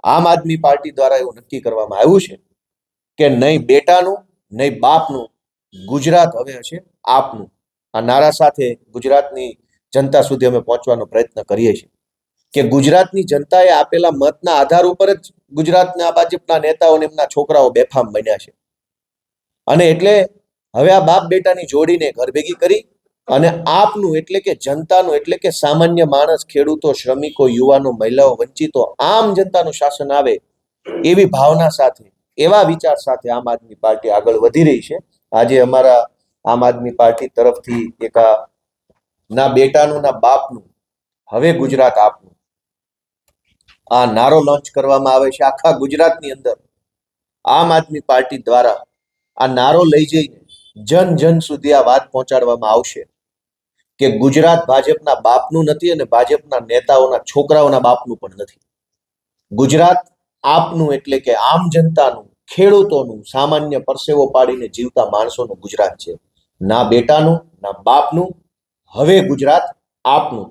આમ આદમી પાર્ટી દ્વારા એવું નક્કી કરવામાં આવ્યું છે કે નહીં બેટાનું નહીં બાપનું, ગુજરાત હવે હશે આપનું. આ નારા સાથે ગુજરાતની જનતા સુધી અમે પહોંચવાનો પ્રયત્ન કરીએ છીએ કે ગુજરાતની જનતાએ આપેલા મતના આધાર ઉપર જ ગુજરાતના ભાજપના નેતાઓ અને એમના છોકરાઓ બેફામ બન્યા છે. અને એટલે હવે આ બાપ બેટાની જોડીને ઘર ભેગી કરી અને આપનું એટલે કે જનતાનું એટલે કે સામાન્ય માણસ, ખેડૂતો, શ્રમિકો, યુવાનો, મહિલાઓ, વંચિતો, આમ જનતાનું શાસન આવે એવી ભાવના સાથે, એવા વિચાર સાથે આમ આદમી પાર્ટી આગળ વધી રહી છે. આજે અમારા આમ આદમી પાર્ટી તરફથી એક ના બેટાનું ના બાપનું, હવે ગુજરાત આપનું આ નારો લોન્ચ કરવામાં આવે છે. આખા ગુજરાતની અંદર આમ આદમી પાર્ટી દ્વારા આ નારો લઈ જઈને જન જન સુધી આ વાત પહોંચાડવામાં આવશે કે ગુજરાત ભાજપના બાપનું નથી અને ભાજપના નેતાઓના છોકરાઓના બાપનું પણ નથી. ગુજરાત આપનું એટલે કે આમ જનતાનું, ખેડૂતોનું, સામાન્ય પરસેવો પાડીને જીવતા માણસોનું ગુજરાત છે. ના બેટાનું ના બાપનું, હવે ગુજરાત આપનું.